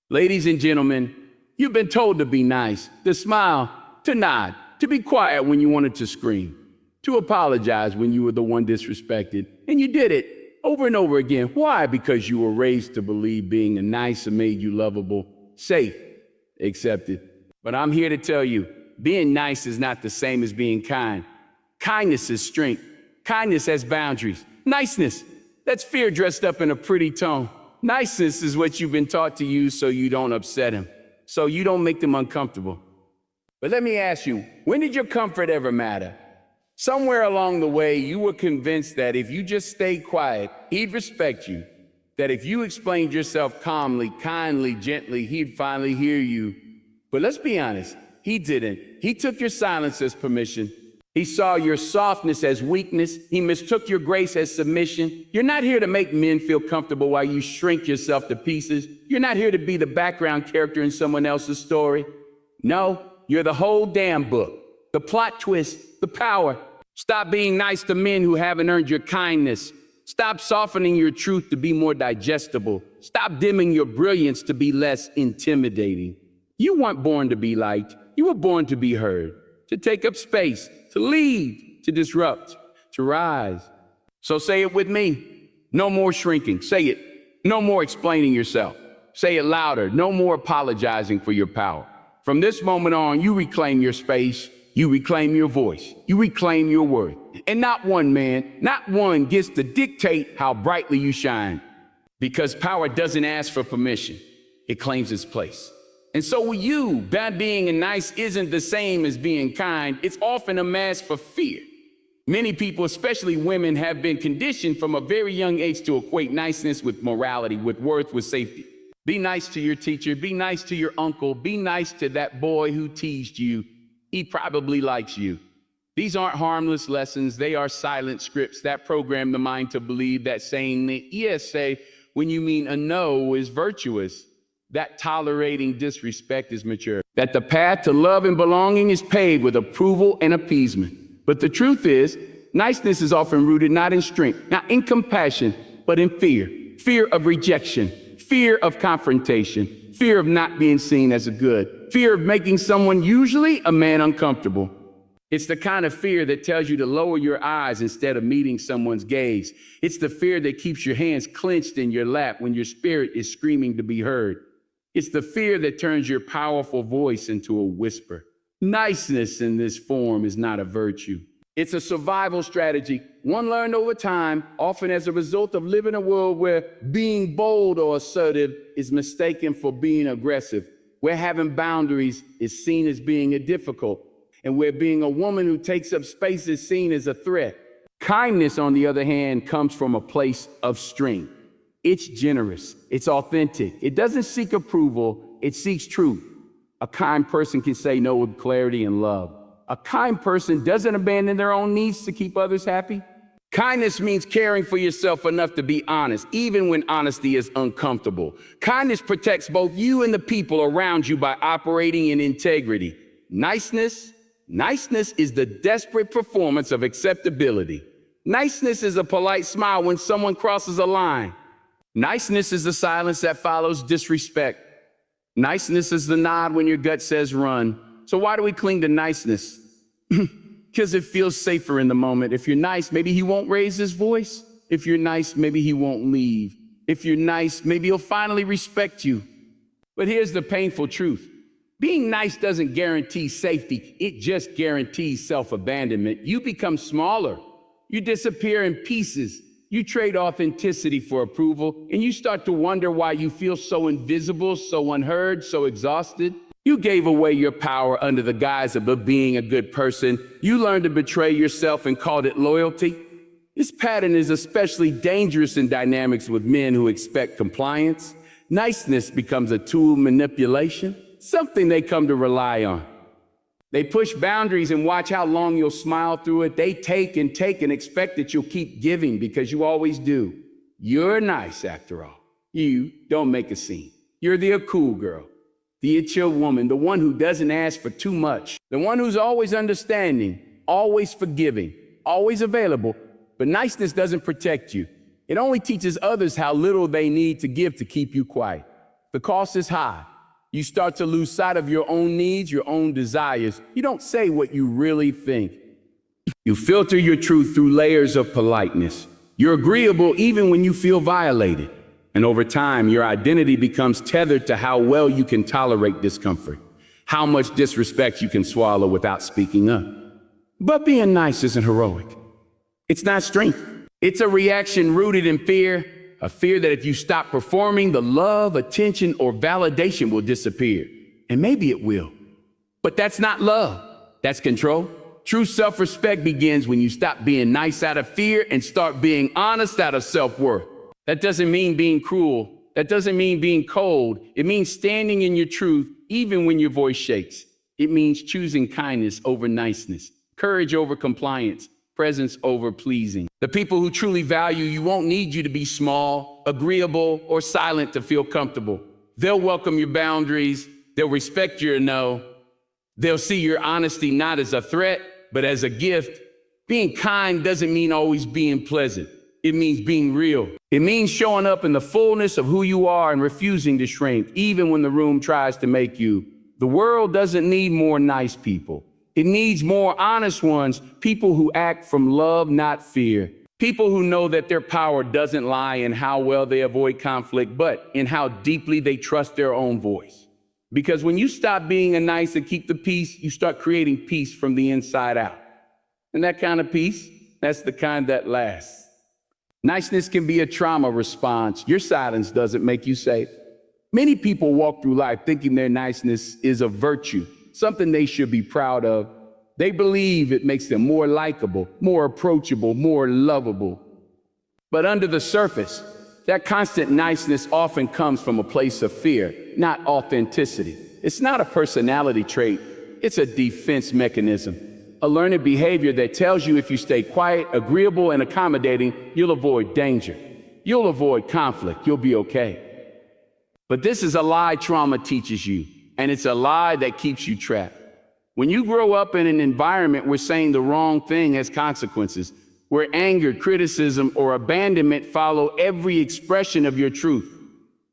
Ladies and gentlemen, you've been told to be nice, to smile, to nod, to be quiet when you wanted to scream, to apologize when you were the one disrespected, and you did it over and over again. Why? Because you were raised to believe being nice made you lovable, safe, accepted. But I'm here to tell you, being nice is not the same as being kind. Kindness is strength. Kindness has boundaries. Niceness, that's fear dressed up in a pretty tone. Niceness is what you've been taught to use so you don't upset them, so you don't make them uncomfortable. But let me ask you, when did your comfort ever matter? Somewhere along the way, you were convinced that if you just stayed quiet, he'd respect you. That if you explained yourself calmly, kindly, gently, he'd finally hear you. But let's be honest, he didn't. He took your silence as permission. He saw your softness as weakness. He mistook your grace as submission. You're not here to make men feel comfortable while you shrink yourself to pieces. You're not here to be the background character in someone else's story. No, you're the whole damn book. The plot twist, the power. Stop being nice to men who haven't earned your kindness. Stop softening your truth to be more digestible. Stop dimming your brilliance to be less intimidating. You weren't born to be liked. You were born to be heard, to take up space, to lead, to disrupt, to rise. So say it with me. No more shrinking. Say it. No more explaining yourself. Say it louder. No more apologizing for your power. From this moment on, you reclaim your space. You reclaim your voice. You reclaim your worth. And not one man, not one gets to dictate how brightly you shine. Because power doesn't ask for permission. It claims its place. And so with you, that being nice isn't the same as being kind. It's often a mask for fear. Many people, especially women, have been conditioned from a very young age to equate niceness with morality, with worth, with safety. Be nice to your teacher. Be nice to your uncle. Be nice to that boy who teased you. He probably likes you. These aren't harmless lessons. They are silent scripts that program the mind to believe that saying the yes say when you mean a no is virtuous, that tolerating disrespect is mature, that the path to love and belonging is paved with approval and appeasement. But the truth is, niceness is often rooted not in strength, not in compassion, but in fear. Fear of rejection, fear of confrontation, fear of not being seen as a good, fear of making someone, usually a man, uncomfortable. It's the kind of fear that tells you to lower your eyes instead of meeting someone's gaze. It's the fear that keeps your hands clenched in your lap when your spirit is screaming to be heard. It's the fear that turns your powerful voice into a whisper. Niceness in this form is not a virtue. It's a survival strategy, one learned over time, often as a result of living in a world where being bold or assertive is mistaken for being aggressive, where having boundaries is seen as being difficult, and where being a woman who takes up space is seen as a threat. Kindness, on the other hand, comes from a place of strength. It's generous. It's authentic. It doesn't seek approval. It seeks truth. A kind person can say no with clarity and love. A kind person doesn't abandon their own needs to keep others happy. Kindness means caring for yourself enough to be honest, even when honesty is uncomfortable. Kindness protects both you and the people around you by operating in integrity. Niceness is the desperate performance of acceptability. Niceness is a polite smile when someone crosses a line. Niceness is the silence that follows disrespect. Niceness is the nod when your gut says run. So why do we cling to niceness? Because it feels safer in the moment. If you're nice, maybe he won't raise his voice. If you're nice, maybe he won't leave. If you're nice, maybe he'll finally respect you. But here's the painful truth. Being nice doesn't guarantee safety. It just guarantees self-abandonment. You become smaller. You disappear in pieces. You trade authenticity for approval, and you start to wonder why you feel so invisible, so unheard, so exhausted. You gave away your power under the guise of being a good person. You learned to betray yourself and called it loyalty. This pattern is especially dangerous in dynamics with men who expect compliance. Niceness becomes a tool of manipulation, something they come to rely on. They push boundaries and watch how long you'll smile through it. They take and expect that you'll keep giving because you always do. You're nice after all. You don't make a scene. You're the cool girl, the chill woman, the one who doesn't ask for too much, the one who's always understanding, always forgiving, always available. But niceness doesn't protect you. It only teaches others how little they need to give to keep you quiet. The cost is high. You start to lose sight of your own needs, your own desires. You don't say what you really think. You filter your truth through layers of politeness. You're agreeable even when you feel violated. And over time, your identity becomes tethered to how well you can tolerate discomfort, how much disrespect you can swallow without speaking up. But being nice isn't heroic. It's not strength. It's a reaction rooted in fear, a fear that if you stop performing, the love, attention, or validation will disappear. And maybe it will. But that's not love. That's control. True self-respect begins when you stop being nice out of fear and start being honest out of self-worth. That doesn't mean being cruel. That doesn't mean being cold. It means standing in your truth even when your voice shakes. It means choosing kindness over niceness, courage over compliance, presence over pleasing. The people who truly value you won't need you to be small, agreeable, or silent to feel comfortable. They'll welcome your boundaries. They'll respect your no. They'll see your honesty not as a threat, but as a gift. Being kind doesn't mean always being pleasant. It means being real. It means showing up in the fullness of who you are and refusing to shrink, even when the room tries to make you. The world doesn't need more nice people. It needs more honest ones, people who act from love, not fear. People who know that their power doesn't lie in how well they avoid conflict, but in how deeply they trust their own voice. Because when you stop being a nice and keep the peace, you start creating peace from the inside out. And that kind of peace, that's the kind that lasts. Niceness can be a trauma response. Your silence doesn't make you safe. Many people walk through life thinking their niceness is a virtue, something they should be proud of. They believe it makes them more likable, more approachable, more lovable. But under the surface, that constant niceness often comes from a place of fear, not authenticity. It's not a personality trait, it's a defense mechanism. A learned behavior that tells you if you stay quiet, agreeable, and accommodating, you'll avoid danger. You'll avoid conflict. You'll be okay. But this is a lie trauma teaches you, and it's a lie that keeps you trapped. When you grow up in an environment where saying the wrong thing has consequences, where anger, criticism, or abandonment follow every expression of your truth,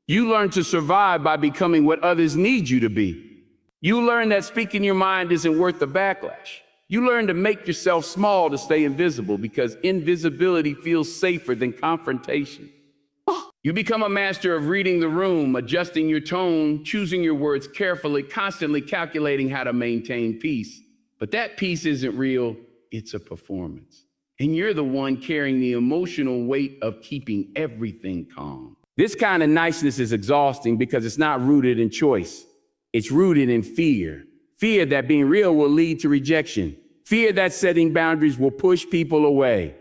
you learn to survive by becoming what others need you to be. You learn that speaking your mind isn't worth the backlash. You learn to make yourself small to stay invisible because invisibility feels safer than confrontation. You become a master of reading the room, adjusting your tone, choosing your words carefully, constantly calculating how to maintain peace. But that peace isn't real, it's a performance. And you're the one carrying the emotional weight of keeping everything calm. This kind of niceness is exhausting because it's not rooted in choice. It's rooted in fear. Fear that being real will lead to rejection. Fear that setting boundaries will push people away.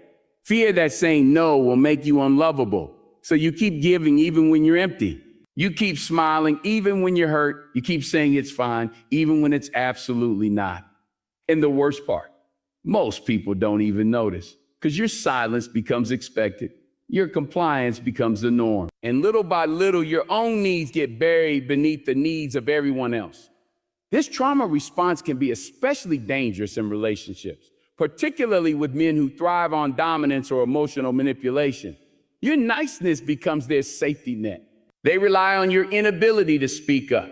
Fear that saying no will make you unlovable. So you keep giving even when you're empty. You keep smiling even when you're hurt. You keep saying it's fine even when it's absolutely not. And the worst part, most people don't even notice because your silence becomes expected. Your compliance becomes the norm. And little by little, your own needs get buried beneath the needs of everyone else. This trauma response can be especially dangerous in relationships, particularly with men who thrive on dominance or emotional manipulation. Your niceness becomes their safety net. They rely on your inability to speak up.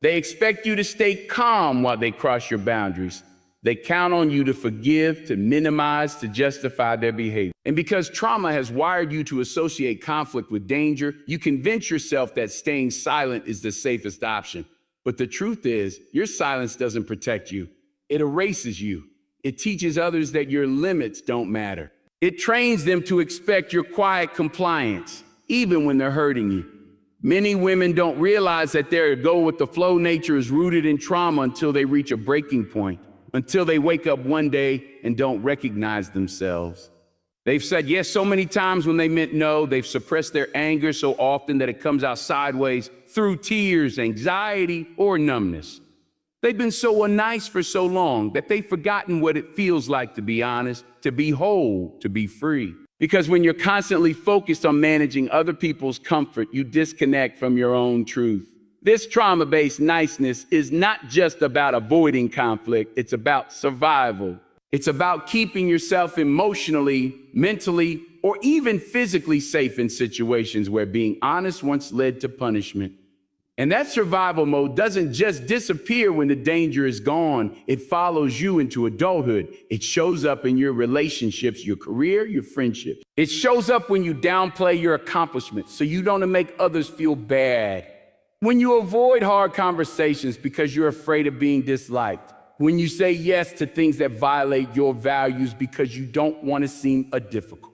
They expect you to stay calm while they cross your boundaries. They count on you to forgive, to minimize, to justify their behavior. And because trauma has wired you to associate conflict with danger, you convince yourself that staying silent is the safest option. But the truth is, your silence doesn't protect you. It erases you. It teaches others that your limits don't matter. It trains them to expect your quiet compliance, even when they're hurting you. Many women don't realize that their go-with-the-flow nature is rooted in trauma until they reach a breaking point, until they wake up one day and don't recognize themselves. They've said yes so many times when they meant no. They've suppressed their anger so often that it comes out sideways through tears, anxiety, or numbness. They've been so unnice for so long that they've forgotten what it feels like to be honest, to be whole, to be free. Because when you're constantly focused on managing other people's comfort, you disconnect from your own truth. This trauma-based niceness is not just about avoiding conflict, it's about survival. It's about keeping yourself emotionally, mentally, or even physically safe in situations where being honest once led to punishment. And that survival mode doesn't just disappear when the danger is gone. It follows you into adulthood. It shows up in your relationships, your career, your friendships. It shows up when you downplay your accomplishments so you don't make others feel bad. When you avoid hard conversations because you're afraid of being disliked. When you say yes to things that violate your values because you don't want to seem difficult.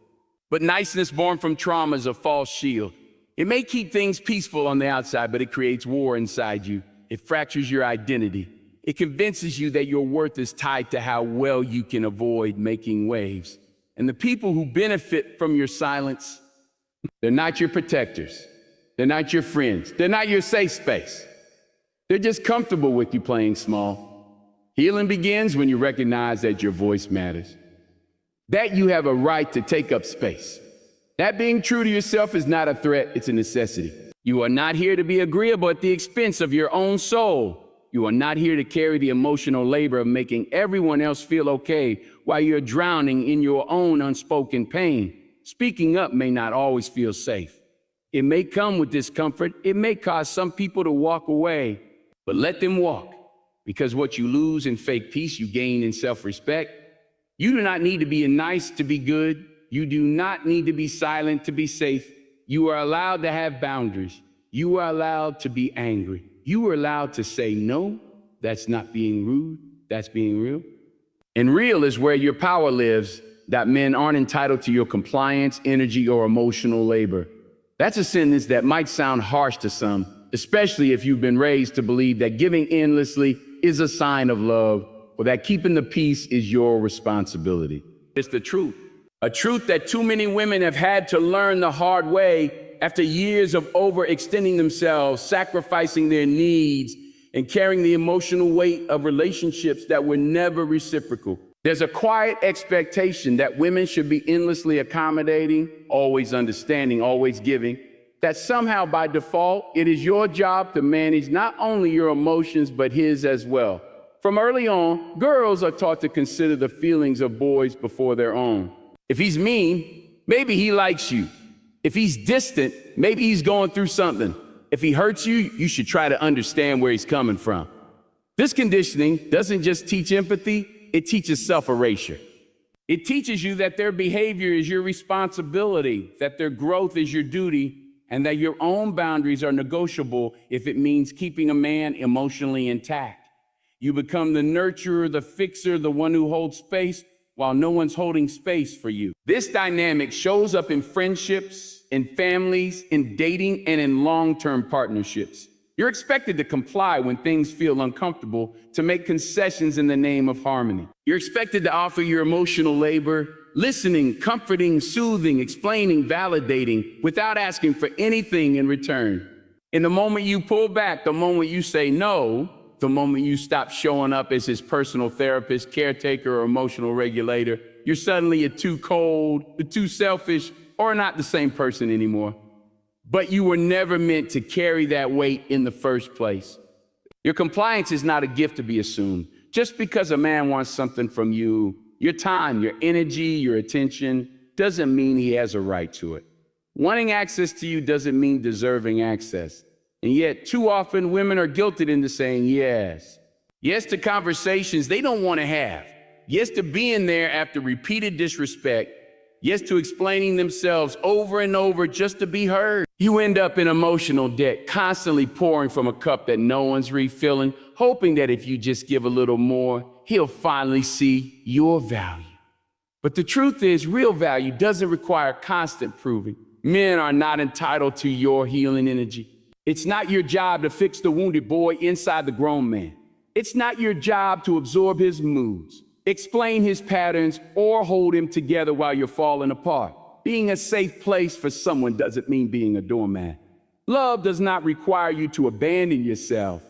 But niceness born from trauma is a false shield. It may keep things peaceful on the outside, but it creates war inside you. It fractures your identity. It convinces you that your worth is tied to how well you can avoid making waves. And the people who benefit from your silence, they're not your protectors. They're not your friends. They're not your safe space. They're just comfortable with you playing small. Healing begins when you recognize that your voice matters, that you have a right to take up space. That being true to yourself is not a threat, it's a necessity. You are not here to be agreeable at the expense of your own soul. You are not here to carry the emotional labor of making everyone else feel okay while you're drowning in your own unspoken pain. Speaking up may not always feel safe. It may come with discomfort. It may cause some people to walk away, but let them walk, because what you lose in fake peace, you gain in self-respect. You do not need to be nice to be good. You do not need to be silent to be safe. You are allowed to have boundaries. You are allowed to be angry. You are allowed to say no. That's not being rude. That's being real. And real is where your power lives, that men aren't entitled to your compliance, energy, or emotional labor. That's a sentence that might sound harsh to some, especially if you've been raised to believe that giving endlessly is a sign of love, or that keeping the peace is your responsibility. It's the truth. A truth that too many women have had to learn the hard way after years of overextending themselves, sacrificing their needs, and carrying the emotional weight of relationships that were never reciprocal. There's a quiet expectation that women should be endlessly accommodating, always understanding, always giving, that somehow by default, it is your job to manage not only your emotions, but his as well. From early on, girls are taught to consider the feelings of boys before their own. If he's mean, maybe he likes you. If he's distant, maybe he's going through something. If he hurts you, you should try to understand where he's coming from. This conditioning doesn't just teach empathy, it teaches self-erasure. It teaches you that their behavior is your responsibility, that their growth is your duty, and that your own boundaries are negotiable if it means keeping a man emotionally intact. You become the nurturer, the fixer, the one who holds space while no one's holding space for you. This dynamic shows up in friendships, in families, in dating, and in long-term partnerships. You're expected to comply when things feel uncomfortable, to make concessions in the name of harmony. You're expected to offer your emotional labor, listening, comforting, soothing, explaining, validating, without asking for anything in return. In the moment you pull back, the moment you say no, the moment you stop showing up as his personal therapist, caretaker, or emotional regulator, you're suddenly too cold, too selfish, or not the same person anymore. But you were never meant to carry that weight in the first place. Your compliance is not a gift to be assumed. Just because a man wants something from you, your time, your energy, your attention, doesn't mean he has a right to it. Wanting access to you doesn't mean deserving access. And yet, too often, women are guilted into saying yes. Yes to conversations they don't want to have. Yes to being there after repeated disrespect. Yes to explaining themselves over and over just to be heard. You end up in emotional debt, constantly pouring from a cup that no one's refilling, hoping that if you just give a little more, he'll finally see your value. But the truth is, real value doesn't require constant proving. Men are not entitled to your healing energy. It's not your job to fix the wounded boy inside the grown man. It's not your job to absorb his moods, explain his patterns, or hold him together while you're falling apart. Being a safe place for someone doesn't mean being a doormat. Love does not require you to abandon yourself.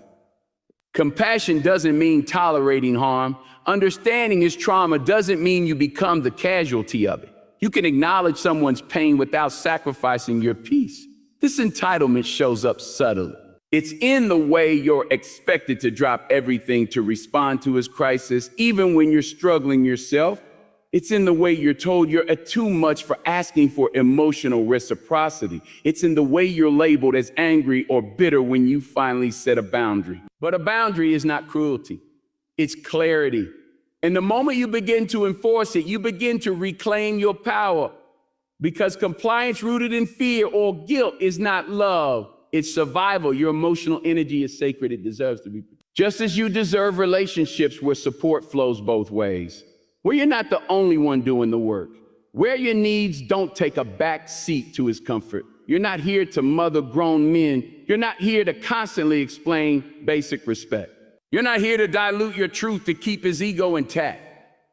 Compassion doesn't mean tolerating harm. Understanding his trauma doesn't mean you become the casualty of it. You can acknowledge someone's pain without sacrificing your peace. This entitlement shows up subtly. It's in the way you're expected to drop everything to respond to his crisis, even when you're struggling yourself. It's in the way you're told you're too much for asking for emotional reciprocity. It's in the way you're labeled as angry or bitter when you finally set a boundary. But a boundary is not cruelty. It's clarity. And the moment you begin to enforce it, you begin to reclaim your power. Because compliance rooted in fear or guilt is not love. It's survival. Your emotional energy is sacred. It deserves to be protected. Just as you deserve relationships where support flows both ways, where you're not the only one doing the work, where your needs don't take a back seat to his comfort. You're not here to mother grown men. You're not here to constantly explain basic respect. You're not here to dilute your truth to keep his ego intact.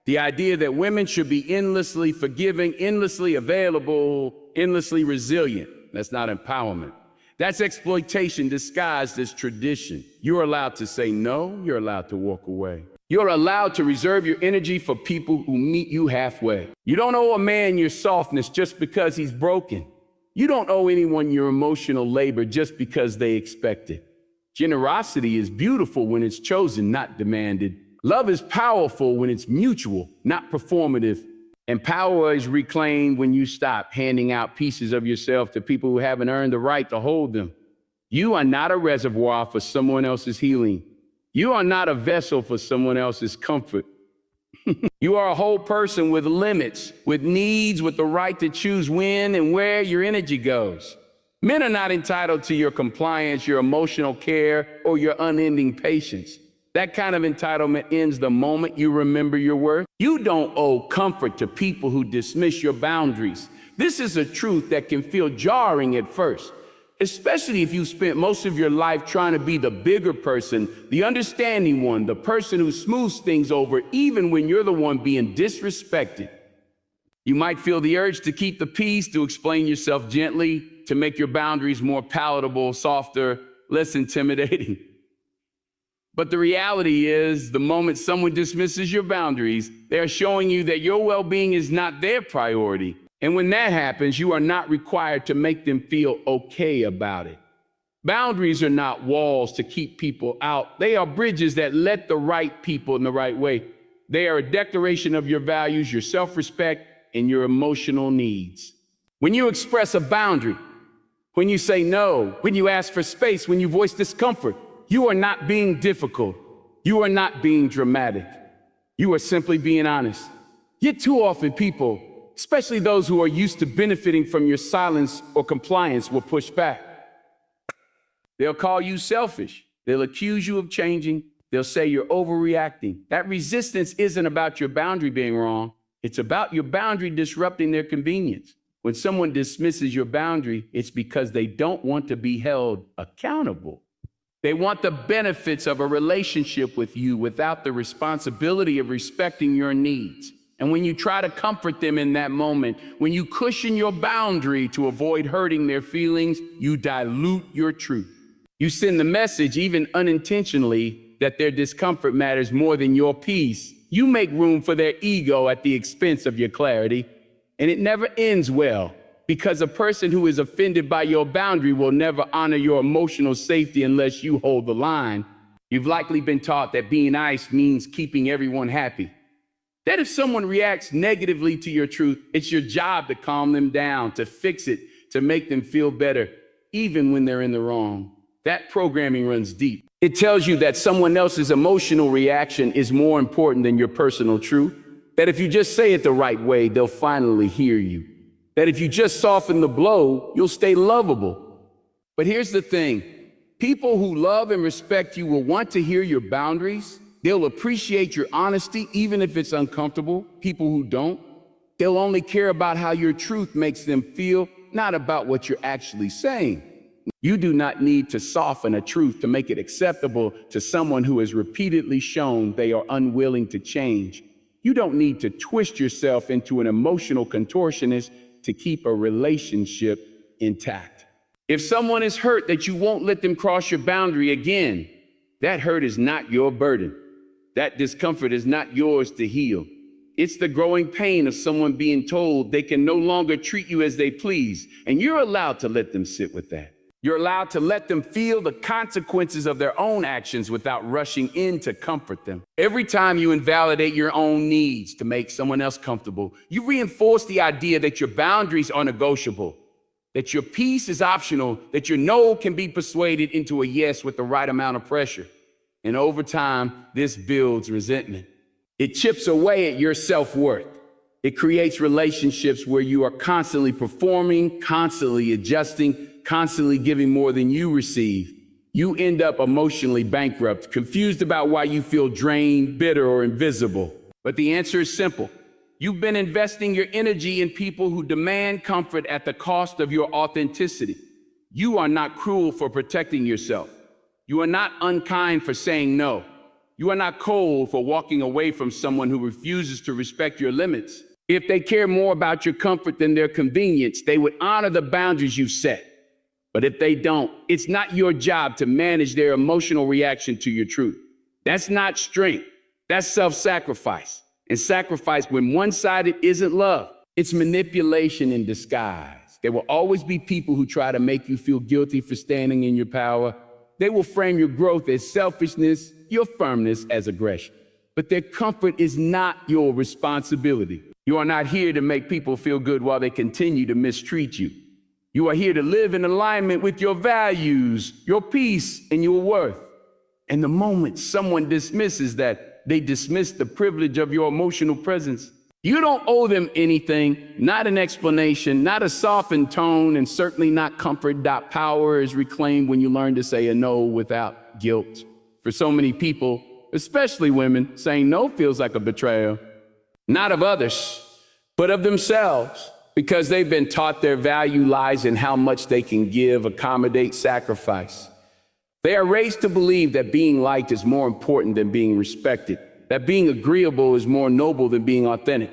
The idea that women should be endlessly forgiving, endlessly available, endlessly resilient, that's not empowerment. That's exploitation disguised as tradition. You're allowed to say no, you're allowed to walk away. You're allowed to reserve your energy for people who meet you halfway. You don't owe a man your softness just because he's broken. You don't owe anyone your emotional labor just because they expect it. Generosity is beautiful when it's chosen, not demanded. Love is powerful when it's mutual, not performative. And power is reclaimed when you stop handing out pieces of yourself to people who haven't earned the right to hold them. You are not a reservoir for someone else's healing. You are not a vessel for someone else's comfort. You are a whole person with limits, with needs, with the right to choose when and where your energy goes. Men are not entitled to your compliance, your emotional care, or your unending patience. That kind of entitlement ends the moment you remember your worth. You don't owe comfort to people who dismiss your boundaries. This is a truth that can feel jarring at first, especially if you spent most of your life trying to be the bigger person, the understanding one, the person who smooths things over even when you're the one being disrespected. You might feel the urge to keep the peace, to explain yourself gently, to make your boundaries more palatable, softer, less intimidating. But the reality is, the moment someone dismisses your boundaries, they're showing you that your well-being is not their priority. And when that happens, you are not required to make them feel okay about it. Boundaries are not walls to keep people out. They are bridges that let the right people in the right way. They are a declaration of your values, your self-respect, and your emotional needs. When you express a boundary, when you say no, when you ask for space, when you voice discomfort, you are not being difficult. You are not being dramatic. You are simply being honest. Yet too often people, especially those who are used to benefiting from your silence or compliance, will push back. They'll call you selfish. They'll accuse you of changing. They'll say you're overreacting. That resistance isn't about your boundary being wrong. It's about your boundary disrupting their convenience. When someone dismisses your boundary, it's because they don't want to be held accountable. They want the benefits of a relationship with you without the responsibility of respecting your needs. And when you try to comfort them in that moment, when you cushion your boundary to avoid hurting their feelings, you dilute your truth. You send the message, even unintentionally, that their discomfort matters more than your peace. You make room for their ego at the expense of your clarity, and it never ends well. Because a person who is offended by your boundary will never honor your emotional safety unless you hold the line. You've likely been taught that being nice means keeping everyone happy. That if someone reacts negatively to your truth, it's your job to calm them down, to fix it, to make them feel better, even when they're in the wrong. That programming runs deep. It tells you that someone else's emotional reaction is more important than your personal truth. That if you just say it the right way, they'll finally hear you. That if you just soften the blow, you'll stay lovable. But here's the thing. People who love and respect you will want to hear your boundaries. They'll appreciate your honesty, even if it's uncomfortable. People who don't, they'll only care about how your truth makes them feel, not about what you're actually saying. You do not need to soften a truth to make it acceptable to someone who has repeatedly shown they are unwilling to change. You don't need to twist yourself into an emotional contortionist to keep a relationship intact. If someone is hurt that you won't let them cross your boundary again, that hurt is not your burden. That discomfort is not yours to heal. It's the growing pain of someone being told they can no longer treat you as they please, and you're allowed to let them sit with that. You're allowed to let them feel the consequences of their own actions without rushing in to comfort them. Every time you invalidate your own needs to make someone else comfortable, you reinforce the idea that your boundaries are negotiable, that your peace is optional, that your no can be persuaded into a yes with the right amount of pressure. And over time, this builds resentment. It chips away at your self-worth. It creates relationships where you are constantly performing, constantly adjusting, constantly giving more than you receive. You end up emotionally bankrupt, confused about why you feel drained, bitter, or invisible. But the answer is simple. You've been investing your energy in people who demand comfort at the cost of your authenticity. You are not cruel for protecting yourself. You are not unkind for saying no. You are not cold for walking away from someone who refuses to respect your limits. If they care more about your comfort than their convenience, they would honor the boundaries you've set. But if they don't, it's not your job to manage their emotional reaction to your truth. That's not strength. That's self-sacrifice. And sacrifice, when one-sided, isn't love. It's manipulation in disguise. There will always be people who try to make you feel guilty for standing in your power. They will frame your growth as selfishness, your firmness as aggression. But their comfort is not your responsibility. You are not here to make people feel good while they continue to mistreat you. You are here to live in alignment with your values, your peace, and your worth. And the moment someone dismisses that, they dismiss the privilege of your emotional presence. You don't owe them anything, not an explanation, not a softened tone, and certainly not comfort. Power is reclaimed when you learn to say a no without guilt. For so many people, especially women, saying no feels like a betrayal, not of others, but of themselves. Because they've been taught their value lies in how much they can give, accommodate, sacrifice. They are raised to believe that being liked is more important than being respected, that being agreeable is more noble than being authentic.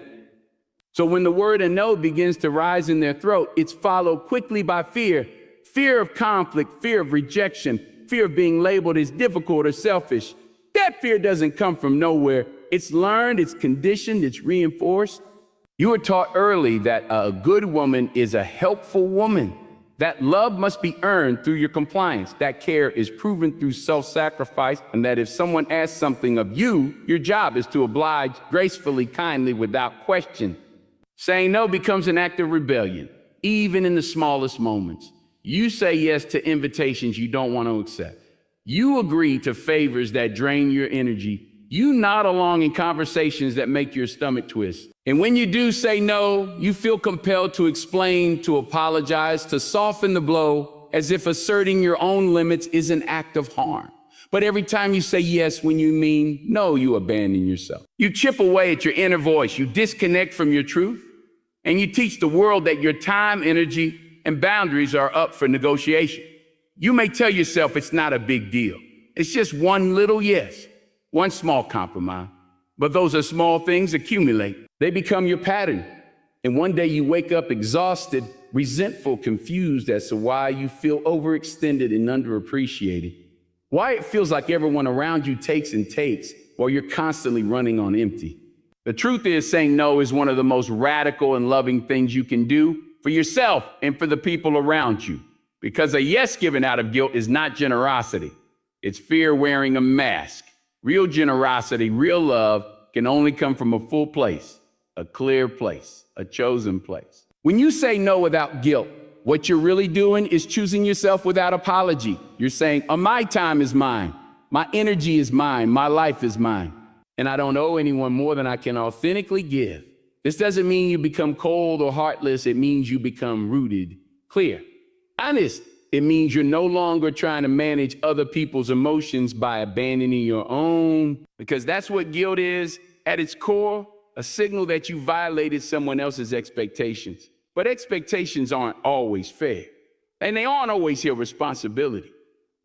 So when the word "and no" begins to rise in their throat, it's followed quickly by fear. Fear of conflict, fear of rejection, fear of being labeled as difficult or selfish. That fear doesn't come from nowhere. It's learned, it's conditioned, it's reinforced. You were taught early that a good woman is a helpful woman, that love must be earned through your compliance, that care is proven through self-sacrifice, and that if someone asks something of you, your job is to oblige gracefully, kindly, without question. Saying no becomes an act of rebellion, even in the smallest moments. You say yes to invitations you don't want to accept. You agree to favors that drain your energy. You nod along in conversations that make your stomach twist. And when you do say no, you feel compelled to explain, to apologize, to soften the blow, as if asserting your own limits is an act of harm. But every time you say yes when you mean no, you abandon yourself. You chip away at your inner voice, you disconnect from your truth, and you teach the world that your time, energy, and boundaries are up for negotiation. You may tell yourself it's not a big deal. It's just one little yes. One small compromise, but those are small things accumulate. They become your pattern. And one day you wake up exhausted, resentful, confused as to why you feel overextended and underappreciated. Why it feels like everyone around you takes and takes while you're constantly running on empty. The truth is, saying no is one of the most radical and loving things you can do for yourself and for the people around you. Because a yes given out of guilt is not generosity. It's fear wearing a mask. Real generosity, real love can only come from a full place, a clear place, a chosen place. When you say no without guilt, what you're really doing is choosing yourself without apology. You're saying, my time is mine, my energy is mine, my life is mine, and I don't owe anyone more than I can authentically give. This doesn't mean you become cold or heartless. It means you become rooted, clear, honest. It means you're no longer trying to manage other people's emotions by abandoning your own, because that's what guilt is at its core, a signal that you violated someone else's expectations. But expectations aren't always fair, and they aren't always your responsibility.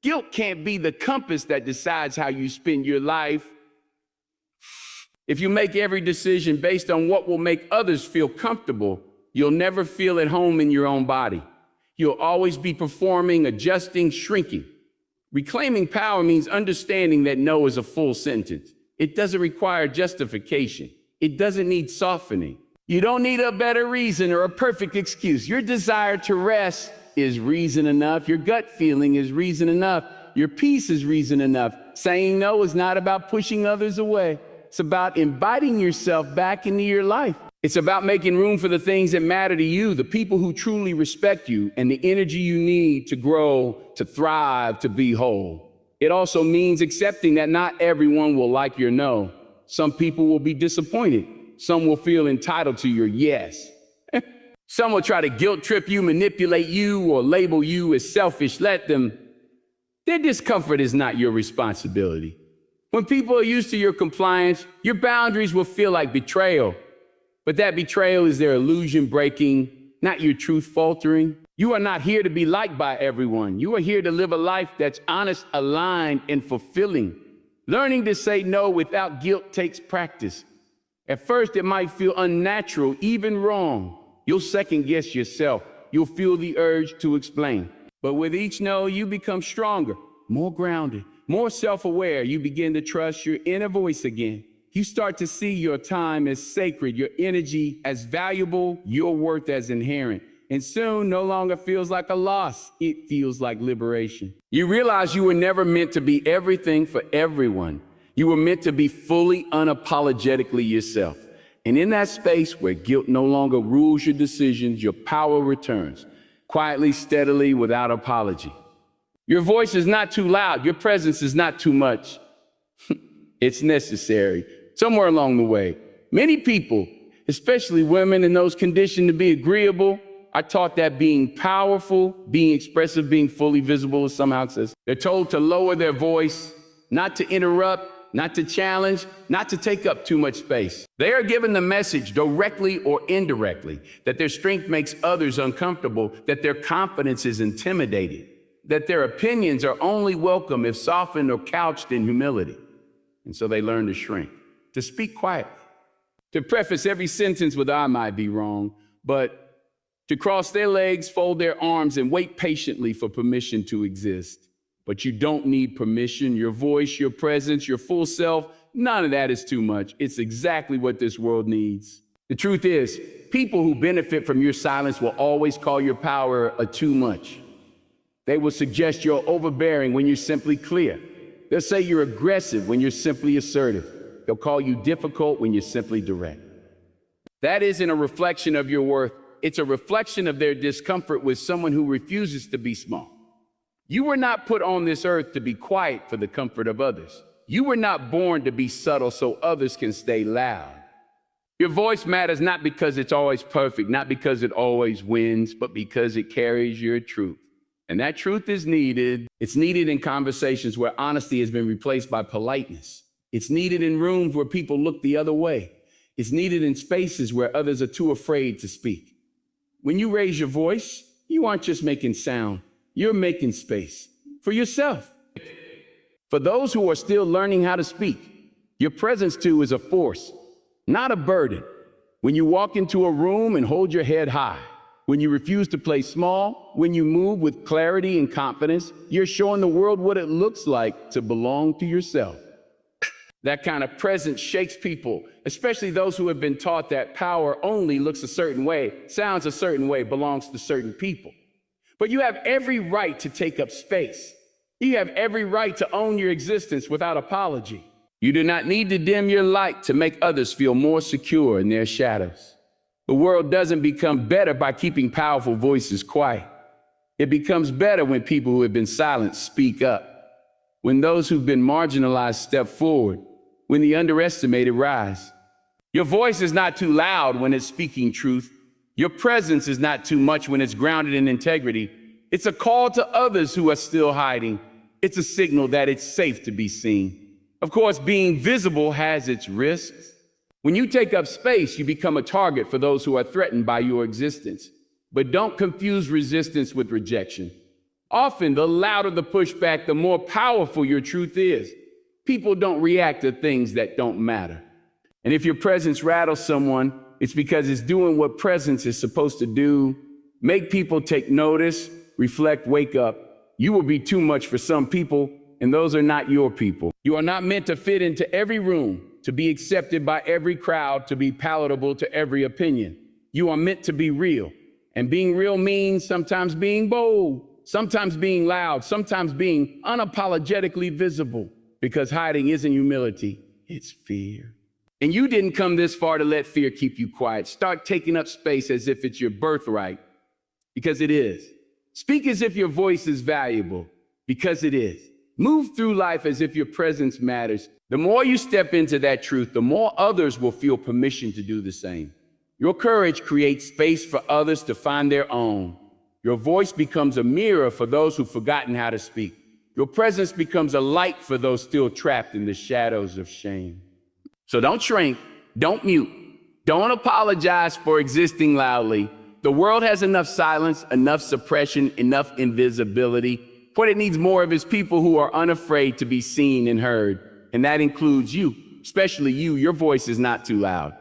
Guilt can't be the compass that decides how you spend your life. If you make every decision based on what will make others feel comfortable, you'll never feel at home in your own body. You'll always be performing, adjusting, shrinking. Reclaiming power means understanding that no is a full sentence. It doesn't require justification. It doesn't need softening. You don't need a better reason or a perfect excuse. Your desire to rest, is reason enough. Your gut feeling is reason enough. Your peace is reason enough. Saying no is not about pushing others away. It's about inviting yourself back into your life. It's about making room for the things that matter to you, the people who truly respect you, and the energy you need to grow, to thrive, to be whole. It also means accepting that not everyone will like your no. Some people will be disappointed. Some will feel entitled to your yes. Some will try to guilt trip you, manipulate you, or label you as selfish. Let them. Their discomfort is not your responsibility. When people are used to your compliance, your boundaries will feel like betrayal. But that betrayal is their illusion breaking, not your truth faltering. You are not here to be liked by everyone. You are here to live a life that's honest, aligned, and fulfilling. Learning to say no without guilt takes practice. At first, it might feel unnatural, even wrong. You'll second guess yourself. You'll feel the urge to explain. But with each no, you become stronger, more grounded, more self-aware. You begin to trust your inner voice again. You start to see your time as sacred, your energy as valuable, your worth as inherent. And soon, no longer feels like a loss. It feels like liberation. You realize you were never meant to be everything for everyone. You were meant to be fully, unapologetically yourself. And in that space where guilt no longer rules your decisions, your power returns, quietly, steadily, without apology. Your voice is not too loud. Your presence is not too much. It's necessary. Somewhere along the way, many people, especially women and those conditioned to be agreeable, are taught that being powerful, being expressive, being fully visible is somehow success. They're told to lower their voice, not to interrupt, not to challenge, not to take up too much space. They are given the message, directly or indirectly, that their strength makes others uncomfortable, that their confidence is intimidated, that their opinions are only welcome if softened or couched in humility. And so they learn to shrink, to speak quietly, to preface every sentence with "I might be wrong," but to cross their legs, fold their arms, and wait patiently for permission to exist. But you don't need permission. Your voice, your presence, your full self, none of that is too much. It's exactly what this world needs. The truth is, people who benefit from your silence will always call your power a too much. They will suggest you're overbearing when you're simply clear. They'll say you're aggressive when you're simply assertive. They'll call you difficult when you're simply direct. That isn't a reflection of your worth. It's a reflection of their discomfort with someone who refuses to be small. You were not put on this earth to be quiet for the comfort of others. You were not born to be subtle so others can stay loud. Your voice matters not because it's always perfect, not because it always wins, but because it carries your truth. And that truth is needed. It's needed in conversations where honesty has been replaced by politeness. It's needed in rooms where people look the other way. It's needed in spaces where others are too afraid to speak. When you raise your voice, you aren't just making sound, you're making space for yourself. For those who are still learning how to speak, your presence too is a force, not a burden. When you walk into a room and hold your head high, when you refuse to play small, when you move with clarity and confidence, you're showing the world what it looks like to belong to yourself. That kind of presence shakes people, especially those who have been taught that power only looks a certain way, sounds a certain way, belongs to certain people. But you have every right to take up space. You have every right to own your existence without apology. You do not need to dim your light to make others feel more secure in their shadows. The world doesn't become better by keeping powerful voices quiet. It becomes better when people who have been silent speak up, when those who've been marginalized step forward, when the underestimated rise. Your voice is not too loud when it's speaking truth. Your presence is not too much when it's grounded in integrity. It's a call to others who are still hiding. It's a signal that it's safe to be seen. Of course, being visible has its risks. When you take up space, you become a target for those who are threatened by your existence. But don't confuse resistance with rejection. Often, the louder the pushback, the more powerful your truth is. People don't react to things that don't matter. And if your presence rattles someone, it's because it's doing what presence is supposed to do. Make people take notice, reflect, wake up. You will be too much for some people, and those are not your people. You are not meant to fit into every room, to be accepted by every crowd, to be palatable to every opinion. You are meant to be real. And being real means sometimes being bold, sometimes being loud, sometimes being unapologetically visible. Because hiding isn't humility, it's fear. And you didn't come this far to let fear keep you quiet. Start taking up space as if it's your birthright, because it is. Speak as if your voice is valuable, because it is. Move through life as if your presence matters. The more you step into that truth, the more others will feel permission to do the same. Your courage creates space for others to find their own. Your voice becomes a mirror for those who've forgotten how to speak. Your presence becomes a light for those still trapped in the shadows of shame. So don't shrink, don't mute, don't apologize for existing loudly. The world has enough silence, enough suppression, enough invisibility. What it needs more of is people who are unafraid to be seen and heard. And that includes you, especially you. Your voice is not too loud.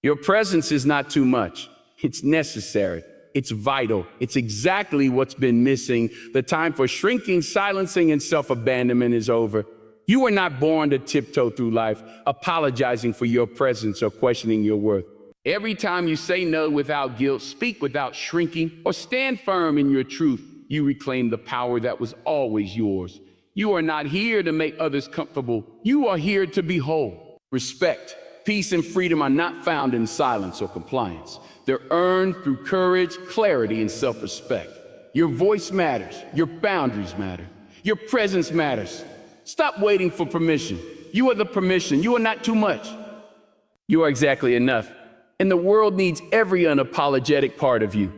Your presence is not too much. It's necessary. It's vital. It's exactly what's been missing. The time for shrinking, silencing, and self-abandonment is over. You were not born to tiptoe through life, apologizing for your presence or questioning your worth. Every time you say no without guilt, speak without shrinking, or stand firm in your truth, you reclaim the power that was always yours. You are not here to make others comfortable. You are here to be whole. Respect, peace, and freedom are not found in silence or compliance. They're earned through courage, clarity, and self-respect. Your voice matters. Your boundaries matter. Your presence matters. Stop waiting for permission. You are the permission. You are not too much. You are exactly enough. And the world needs every unapologetic part of you.